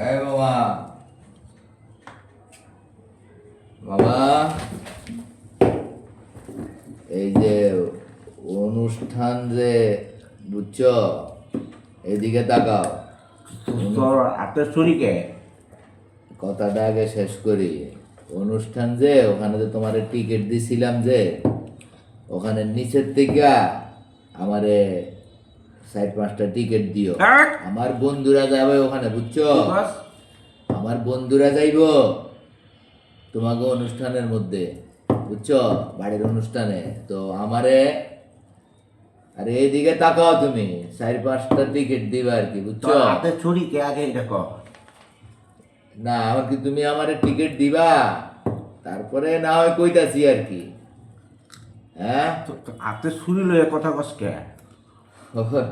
এই বাবা, বাবা, এই যে অনুষ্ঠান যে বুঝছো, এদিকে তাকাও। তোর হাতের ছুরিকে কথাটা আগে শেষ করি। অনুষ্ঠান যে ওখানে যে তোমার টিকিট দিছিলাম, যে ওখানে নিচের থেকে আমারে 4-5টা টিকিট দিও। আমার বন্ধুরা যাবে ওখানে, বুঝছো? আমার বন্ধুরা যাইব তোমাকে অনুষ্ঠানের মধ্যে, বুঝছো, বাড়ির অনুষ্ঠানে। তো আমারে, আরে এইদিকে তাকাও, তুমি 4-5টা টিকিট দিবা আর কি, বুঝছো? তোর হাতের ছুরিকে আগে এটা কর। না, আমার কি তুমি আমারে টিকিট দিবা, তারপরে না হয় কইতাছি আর কি। হ্যাঁ, তোর হাতের ছুরি লয়ে কথা কস কে?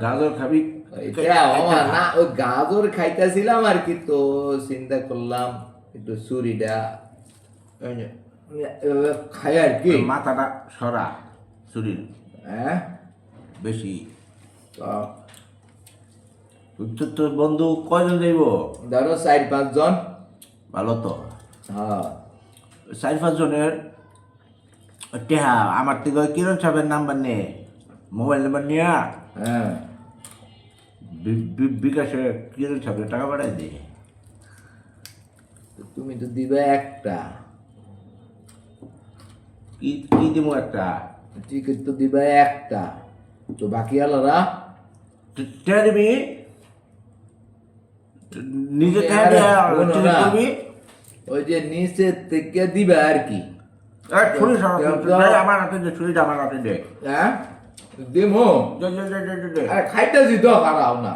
গাজর খাবি? এটা আমার না, ওই গাজর খাইতেছিলাম আর কি, তো চিন্তা করলাম একটু ছুরিটা ওই যে, খাই আর কি। মাথাটা সরা ছুরির হ্যাঁ, বেশি। তো তোর বন্ধু কয়জন যাইব? ধরো 4-5 জন। ভালো তো। হ্যাঁ, 4-5 জনের টেহা আমার থেকে ওই কিরণ সাহেবের নাম্বার নে, মোবাইল নাম্বার নিয়ে হ্যাঁ, বিকাশে কিরণ সাহেবের টাকা পাঠাই দে। তো তুমি তো দিবে একটা কি কি দিব একটা? টিকিট, তো দিবে একটা, তো বাকি আলাদা টেহা দিবি নিজে টেহা আরে, দিয়া শোনো টিকিট না। করবি। ওই যে নিচের থেকে দিবে আর কি। ছুরি সরা তো- আমার হাতে দে, ছুরিটা আমার হাতে দে। হ্যাঁ, দিমো। দে, দে, দে, দে, দে, দে। আরে খাইতেছি তো, খারাও না।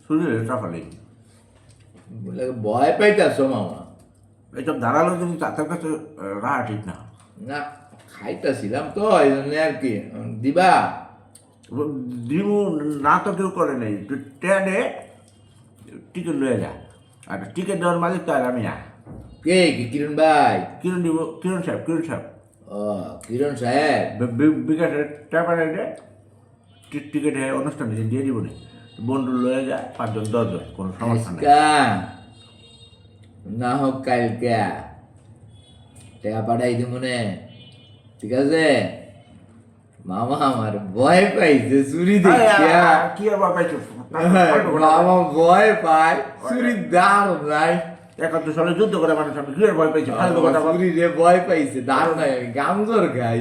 ছুরি টাকালি বলে ভয় পাইতেছো মামা? এইসব ধারালো জিনিস তাদের কাছে রাখা ঠিক না। না, খাইতেছিলাম তো, এই জন্য আর কি। দিবা? দিমু না তো কেউ করে নেই, ট্রেনে টিকিট লয়ে যা। আর টিকিট দেওয়ার মালিক তো আর আমি না। কে কি, কিরণ ভাই? কিরণ দিব, কিরণ সাহেব, কিরণ সাহেব ও, কিরণ সাহেব। বিকাশের টাকা নেই, টিকিট অনুষ্ঠানে দিয়ে দিব নি। বন্ধু লয়ে যা, 5 জন 10 জন, কোনো সমস্যা নেই। আজকা না হোক কালকে টাকা পাঠাই দিব নে, ঠিক আছে? মামা আমার ভয় পাইছে চুরি দেখিয়া। কি আর বাবা মামা ভয় পায়, চুরি দাম নাই। 71 সালে যুদ্ধ করে মানুষ আমি কি আর ভয় পাইছি? ফালতু কথা বল। চুরি রে ভয় পাইছে, দারুণ নাই, গামজর খাই।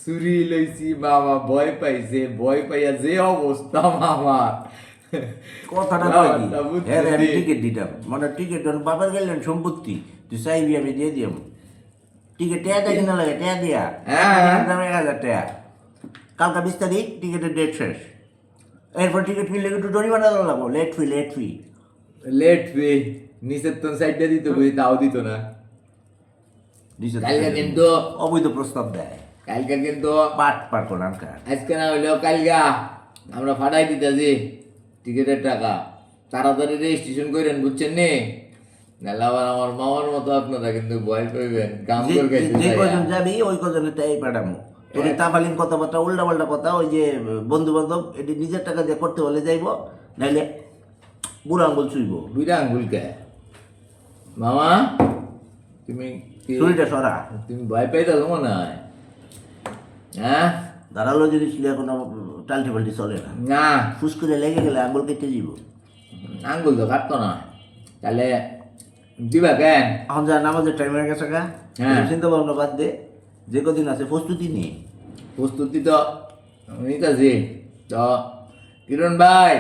চুরি লইছি, মামা ভয় পাইছে, ভয় পাইয়া যে অবস্থা মামা। কথাটা কয় কি? ব্যাপারটা বুঝছি হ্যাঁ রে, আমি রে। টিকিট দিতাম, মানে টিকিট বাবার গেলেন সম্পত্তি, তুই চাইবি আমি দিয়ে দিয়াম। টিকিট টেয়াটা কিনা লাগে, টেয়া দিয়া হ্যাঁ। 1000 টাকা। কালকা 20 তারিখ টিকিটের ডেট শেষ। এরপর টিকিট কিনলে একটু জরিমানা দেওয়া লাগবো, লেট ফি, লেট ফি। লেট ফি নিচের তো সাইডটা দিত, বুঝি তাও দিত না। কালকে কিন্তু অবৈধ প্রস্তাব দেয়, কালকে কিন্তু পাট কোনানকার। আজকে না হইলেও কালকা আমরা ফাটাই দিতেছি টিকিটের টাকা। তাড়াতাড়ি রেজিস্ট্রেশন করেন, বুঝছেন নি? নাহলে আবার আমার মামার মতো আপনারা কিন্তু ভয় পাইবেন। গামজোর খাইতে যে চাইয়া। কজন যাবি ওই কজনের টাই পাঠামো। তোর তাফালিং কথাবার্তা, উল্টা পাল্টা কথা, ওই যে বন্ধু বান্ধব এটি নিজের টাকা দিয়ে করতে হলে যাইব, নাইলে বুড়ো আঙ্গুল ছুইব। বুড়া আঙ্গুলকে মামা, তুমি কি- ছুরিটা সরা। তুমি ভয় পাইতেছ মনে হয়? হ্যাঁ, ধারালো জিনিস নিয়ে কোনো টাল্টি পাল্টি চলে না। না, ফুস করে লেগে গেলে আঙ্গুল কেটে যাব। আঙ্গুল তো কাটতো না। তাহলে দিবা কেন? এখন যা নামাজের টাইম হয়ে গেছে গা, হ্যাঁ। চিন্তা ভাবনা বাদ দে, যে কদিন আছে প্রস্তুতি নিয়ে। প্রস্তুতি তো নিতেছি। তো কিরণ ভাই,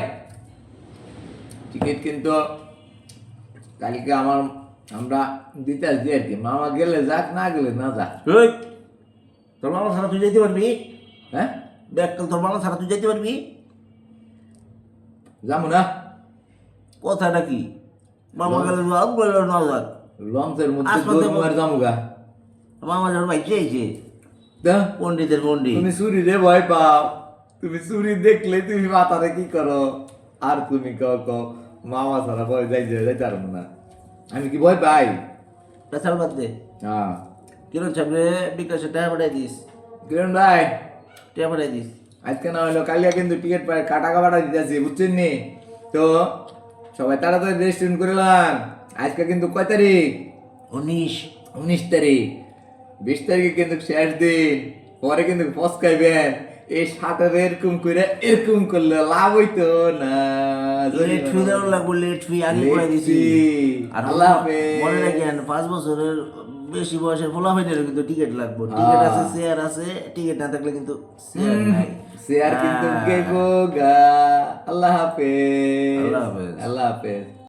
টিকিট কিন্তু কালকে আমরা দিতে আসছি আর কি। মামা গেলে যাক, না গেলে না যাক। ওই, তোর মামা ছাড়া তুই যেতে পারবি? হ্যাঁ, দেখ, তোর মামা ছাড়া তুই যেতে পারবি? যাবো না। কথাটা কি? মামা গেলে যাক, বললো না যাক। লঞ্চের মধ্যে আসমানে দৌড় যাবো গা। মামা যখন ভাই চেয়েছে তা পণ্ডিতের পণ্ডিত। তুমি চুরি রে ভয় পাও, তুমি চুরি দেখলে তুমি মাথারে কি করো? আর তুমি কও কও মামা ছাড়া ভয় যাইতে পারবো না। আমি কি ভয় পাই? পেছাল বাদ দে। হ্যাঁ, কিরণ সামনে বিকাশে টাকা পাঠাই দিস, কিরণ ভাই, টাকা পাঠাই দিস। আজকে না হলো কালিয়া কিন্তু টিকিট পাই টাকা দিতেছি, বুঝছেন নি? তো সবাই তাড়াতাড়ি রেস্টুরেন্ট করে লান। আজকে কিন্তু কয় তারিখ? 19। 19 তারিখ। 20 তারিখে কিন্তু শেষ দিন, পরে কিন্তু পস্কাইবেন। এই শাটার এরকম করে এরকম করলে লাভ হইতো না। লেট ফি দেওয়া লাগবো, লেট ফি আগে করে দিছি। আর আল্লাহ হাফেজ। মনে রাখেন 5 বছরের বেশি বয়সের ফলাফলের কিন্তু টিকিট লাগবে। টিকিট আছে, চেয়ার আছে, টিকিট না থাকলে কিন্তু চেয়ার নাই। শেয়ার কিন্তু গেবো গা। আল্লাহ হাফেজ। আল্লাহ হাফেজ। আল্লাহ হাফেজ।